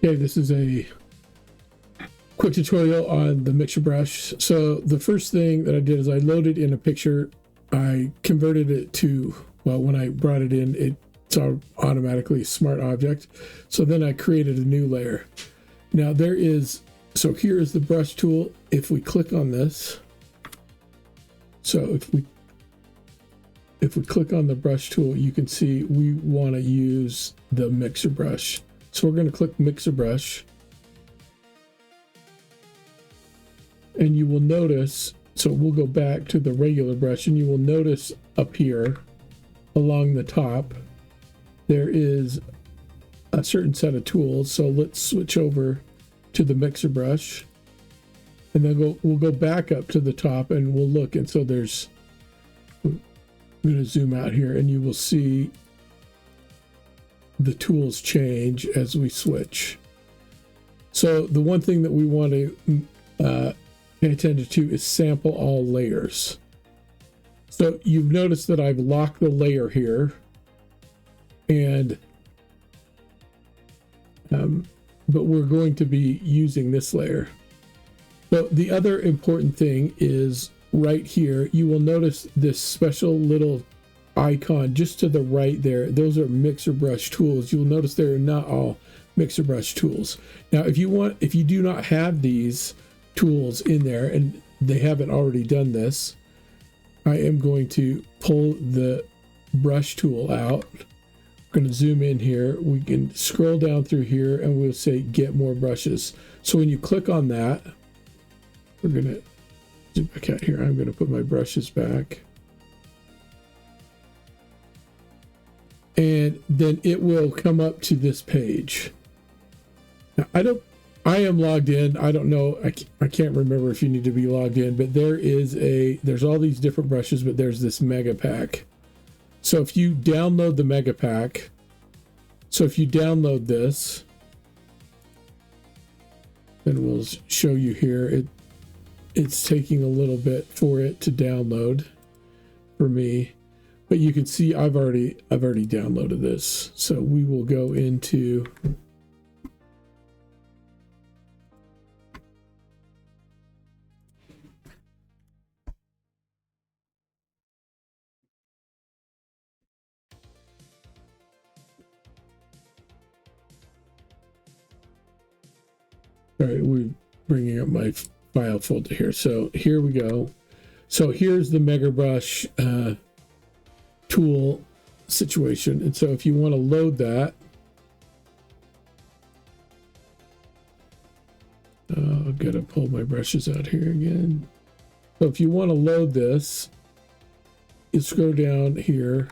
Okay, this is a quick tutorial on the mixer brush. So the first thing that I did is I loaded in a picture. I converted it to, well, when I brought it in, it's automatically a smart object. So then I created a new layer. Now so here is the brush tool. If we click on this, so if we click on the brush tool, you can see we want to use the mixer brush. So we're going to click mixer brush. And you will notice, so we'll go back to the regular brush, and you will notice up here along the top, there is a certain set of tools. So let's switch over to the mixer brush, and then we'll go back up to the top and we'll look. And so I'm going to zoom out here, and you will see the tools change as we switch. So the one thing that we want to pay attention to is sample all layers. So you've noticed that I've locked the layer here, and but we're going to be using this layer. So the other important thing is right here, you will notice this special little icon just to the right there. Those are mixer brush tools. You'll notice they're not all mixer brush tools. Now, if you do not have these tools in there and they haven't already done this, I am going to pull the brush tool out. I'm going to zoom in here. We can scroll down through here and we'll say get more brushes. So when you click on that, we're going to zoom back out here. I'm going to put my brushes back. And then it will come up to this page. Now, I am logged in. I don't know. I can't remember if you need to be logged in, but there's all these different brushes, but there's this mega pack. So if you download the mega pack, so if you download this, then we'll show you here. It's taking a little bit for it to download for me, but you can see I've already downloaded this. So we will go into all right, we're bringing up my file folder here. So here we go. So here's the mega brush tool situation. And so if you want to load that, I've got to pull my brushes out here again. So if you want to load this, you scroll down here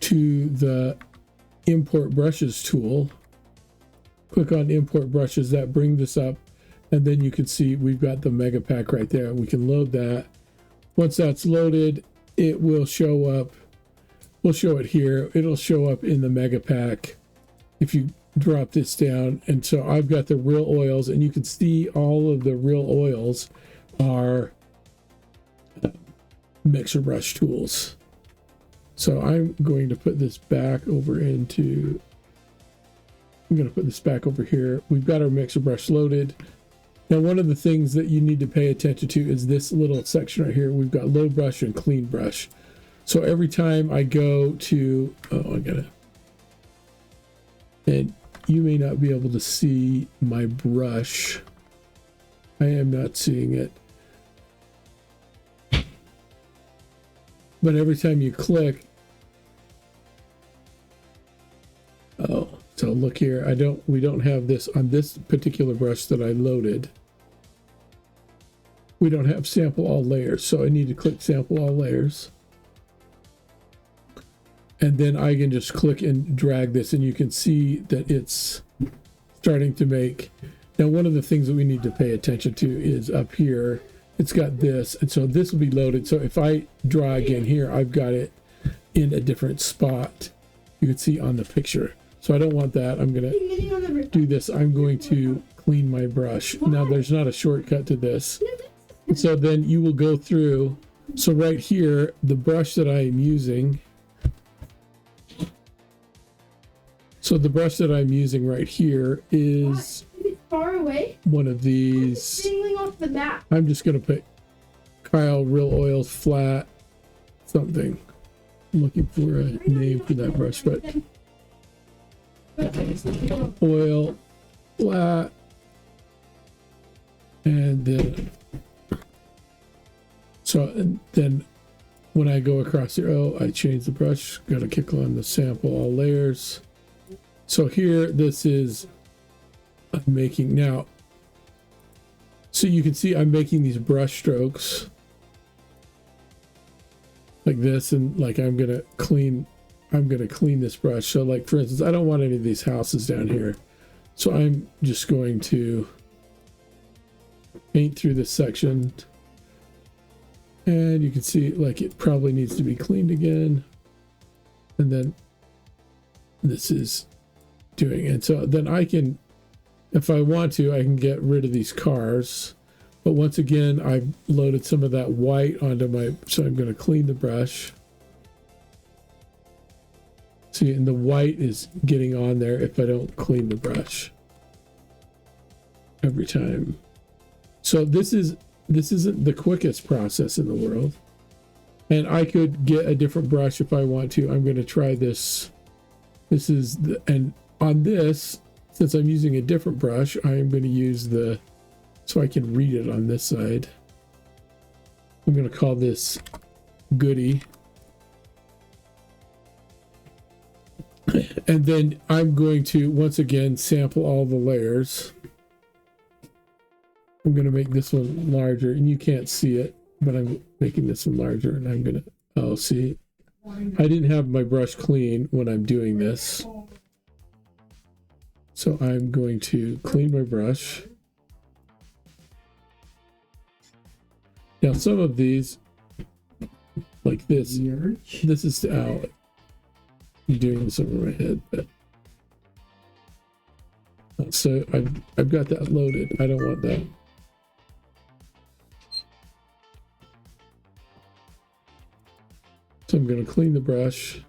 to the import brushes tool. Click on import brushes. That brings this up, and then you can see we've got the mega pack right there. We can load that. Once that's loaded, it will show up. We'll show it here. It'll show up in the mega pack if you drop this down. And so I've got the real oils, and you can see all of the real oils are mixer brush tools. So I'm going to put this back over into, I'm going to put this back over here. We've got our mixer brush loaded. Now, one of the things that you need to pay attention to is this little section right here. We've got load brush and clean brush. So every time I go to, and you may not be able to see my brush. I am not seeing it. But every time you click, so look here, we don't have this on this particular brush that I loaded. We don't have sample all layers, so I need to click sample all layers. And then I can just click and drag this, and you can see that it's starting to make. Now, one of the things that we need to pay attention to is up here, it's got this, and so this will be loaded. So if I draw again here, I've got it in a different spot. You can see on the picture. So I don't want that. I'm going to do this. I'm going to clean my brush. Now, there's not a shortcut to this. So then you will go through. So right here, the brush that I am using. So the brush that I'm using right here is far away. One of these. Dangling off the map. I'm just gonna put Kyle Real Oils Flat something. I'm looking for a name for that brush, but oil flat, and then and then when I go across here, I change the brush. Gotta click on the sample all layers. So here, this is I'm making now. So you can see I'm making these brush strokes like this, and like I'm gonna clean this brush. So like for instance, I don't want any of these houses down here, so I'm just going to paint through this section, and you can see like it probably needs to be cleaned again, and then this is doing it. So then I can, if I want to, I can get rid of these cars. But once again, I've loaded some of that white onto my, so I'm going to clean the brush. See, and the white is getting on there if I don't clean the brush every time. So this isn't the quickest process in the world. And I could get a different brush if I want to. I'm going to try this. This is the, and on this, since I'm using a different brush, I am going to use the, so I can read it on this side. I'm going to call this Goody. And then I'm going to, once again, sample all the layers. I'm going to make this one larger, and you can't see it, but I'm making this one larger, and I'm going to, oh, see, I didn't have my brush clean when I'm doing this. So I'm going to clean my brush. Now some of these, like this is out. I'm doing this over my head, but so I've got that loaded. I don't want that. So I'm going to clean the brush.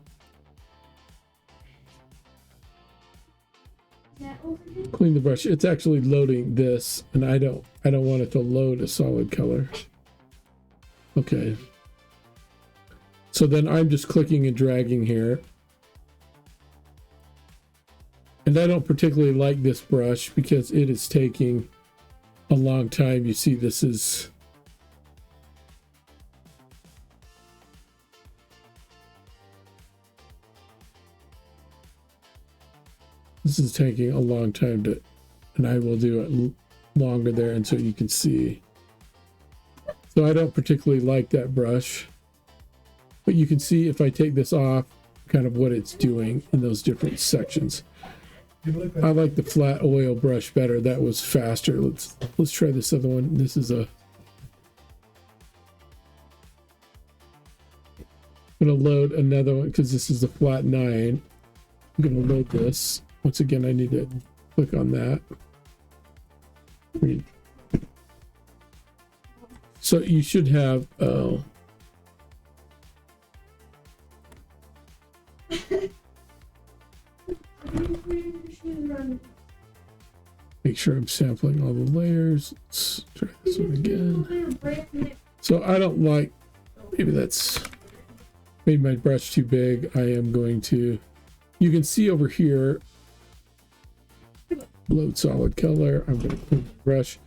Clean the brush. It's actually loading this, and I don't want it to load a solid color. Okay. So then I'm just clicking and dragging here. And I don't particularly like this brush because it is taking a long time. You see, this is taking a long time to, and I will do it longer there, and so you can see. So I don't particularly like that brush, but you can see if I take this off, kind of what it's doing in those different sections. I like the flat oil brush better. That was faster. Let's try this other one. This is I'm gonna load another one because this is the flat 9. I'm gonna load this. Once again, I need to click on that. So you should have, make sure I'm sampling all the layers. Let's try this one again. So I don't like, maybe that's made my brush too big. I am going to, you can see over here, load solid color. I'm going to clean the brush.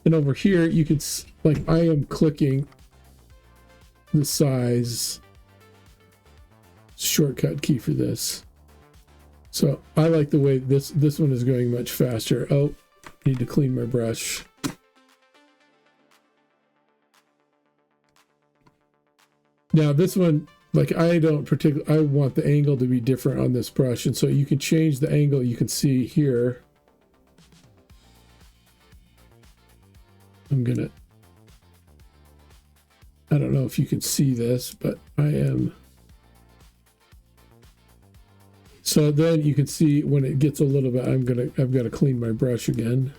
And over here, you can, like, I am clicking the size shortcut key for this. So I like the way this one is going much faster. Oh, need to clean my brush. Now this one, like, I don't particularly, I want the angle to be different on this brush. And so you can change the angle. You can see here. I'm gonna, I don't know if you can see this, but I am. So then you can see when it gets a little bit, I've got to clean my brush again.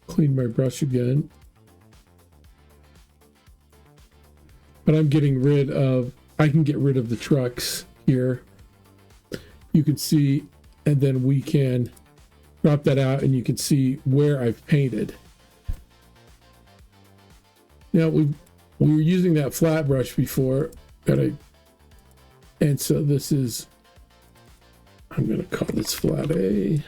Clean my brush again. But I'm getting rid of, I can get rid of the trucks here. you can see, and then we can drop that out and you can see where I've painted. Now we were using that flat brush before, and so this is, I'm going to call this flat A.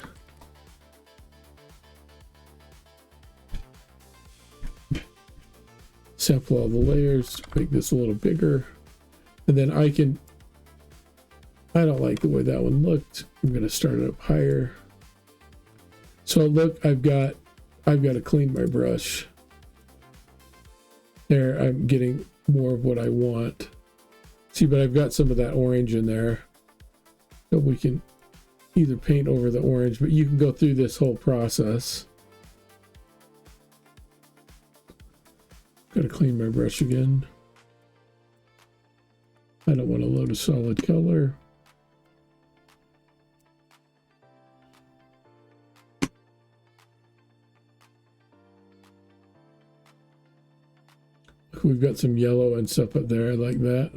Sample all the layers, make this a little bigger, and then I don't like the way that one looked. I'm going to start it up higher. So look, I've got to clean my brush. There, I'm getting more of what I want. See, but I've got some of that orange in there. So we can either paint over the orange, but you can go through this whole process. Got to clean my brush again. I don't want to load a solid color. We've got some yellow and stuff up there. I like that.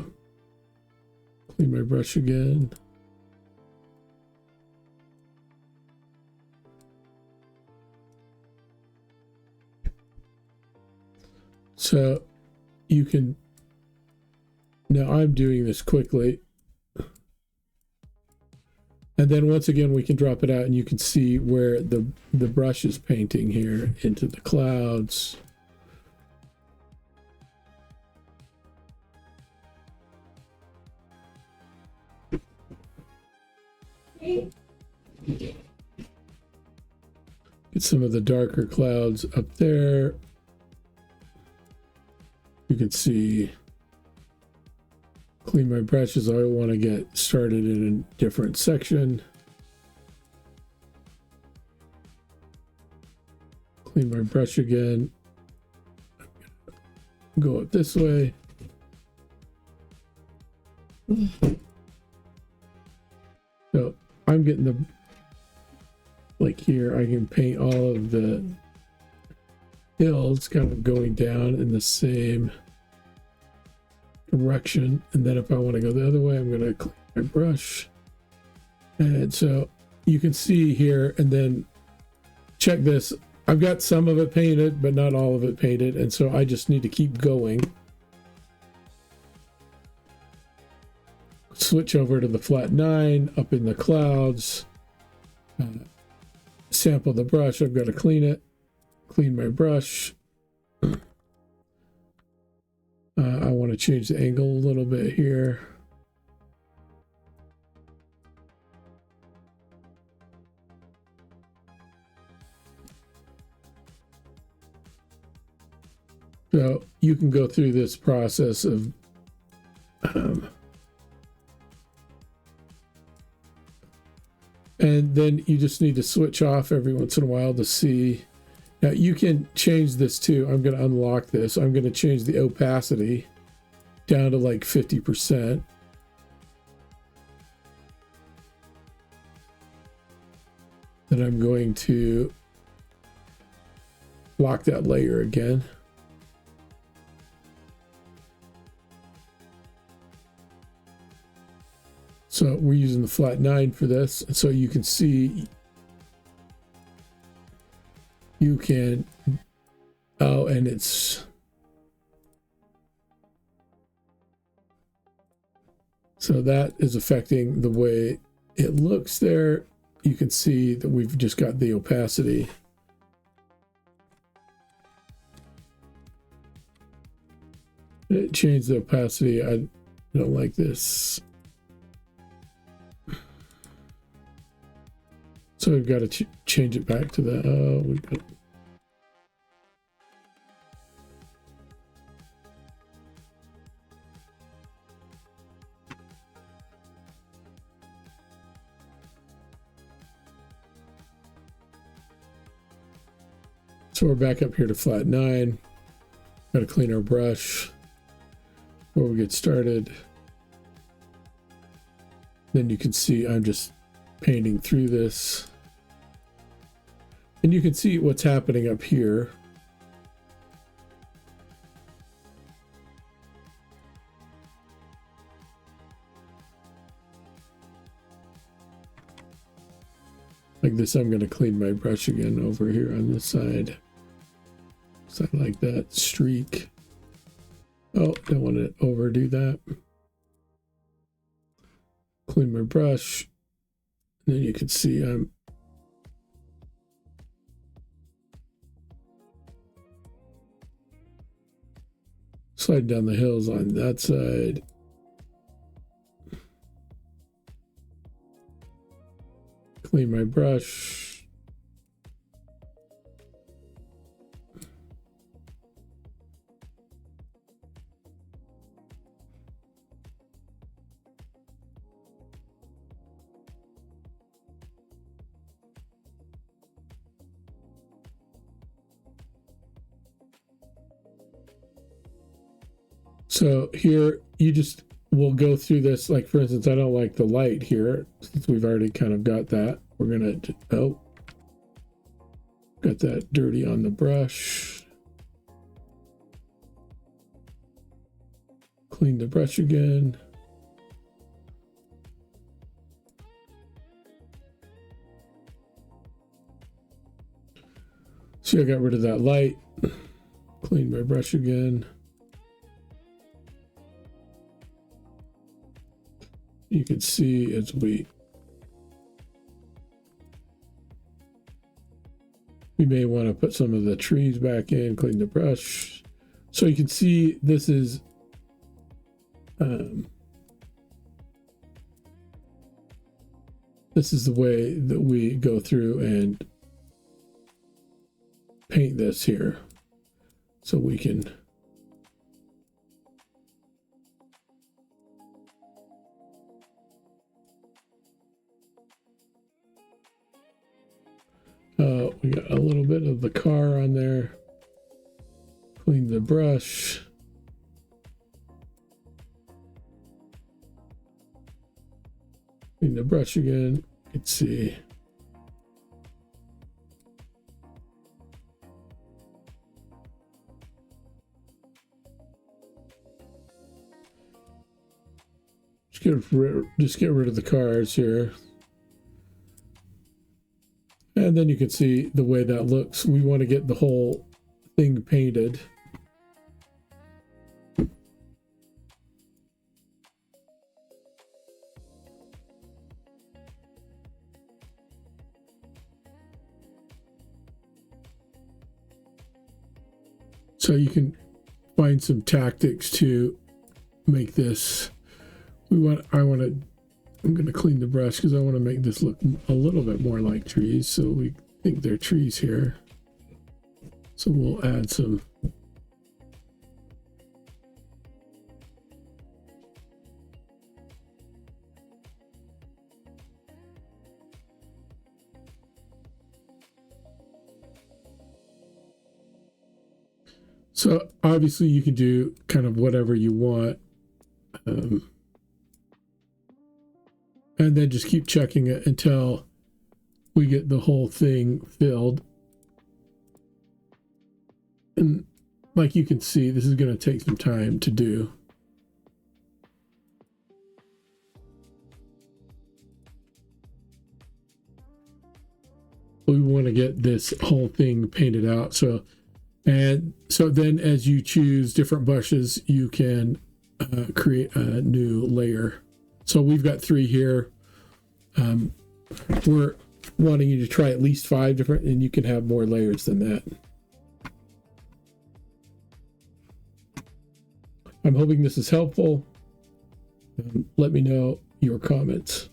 Clean my brush again. So you can, now I'm doing this quickly. And then once again, we can drop it out and you can see where the brush is painting here into the clouds. Get some of the darker clouds up there. You can see, clean my brushes. I want to get started in a different section. Clean my brush again. Go up this way. So I'm getting the, like here, I can paint all of the hills kind of going down in the same direction. And then if I want to go the other way, I'm going to clean my brush. And so you can see here, and then check this. I've got some of it painted, but not all of it painted. And so I just need to keep going. Switch over to the flat 9 up in the clouds. Sample the brush. I've got to clean it. Clean my brush. I want to change the angle a little bit here. So you can go through this process of and then you just need to switch off every once in a while to see. Now you can change this too. I'm going to unlock this. I'm going to change the opacity down to like 50%. Then I'm going to lock that layer again. So we're using the flat 9 for this. So you can see, you can, oh, and it's, so that is affecting the way it looks there. You can see that we've just got the opacity. It changed the opacity. I don't like this. So we've got to change it back to the, oh, we've got, so we're back up here to flat 9. Got to clean our brush before we get started. Then you can see I'm just painting through this. And you can see what's happening up here. Like this, I'm going to clean my brush again over here on this side. So I like that streak. Oh, don't want to overdo that. Clean my brush. And then you can see I'm sliding down the hills on that side. Clean my brush. So here you just will go through this. Like for instance, I don't like the light here since we've already kind of got that. We're gonna, oh, got that dirty on the brush. Clean the brush again. See, I got rid of that light. Clean my brush again. You can see as we may want to put some of the trees back in, clean the brush. So you can see this is the way that we go through and paint this here. So we can we got a little bit of the car on there. Clean the brush. Clean the brush again. You can see. Just get rid of the cars here. And then you can see the way that looks. We want to get the whole thing painted. So you can find some tactics to make this. I'm going to clean the brush because I want to make this look a little bit more like trees. So we think they're trees here. So we'll add some. So obviously you can do kind of whatever you want. And then just keep checking it until we get the whole thing filled. And like you can see, this is going to take some time to do. We want to get this whole thing painted out. So then as you choose different brushes, you can create a new layer. So we've got 3 here. We're wanting you to try at least 5 different, and you can have more layers than that. I'm hoping this is helpful. Let me know your comments.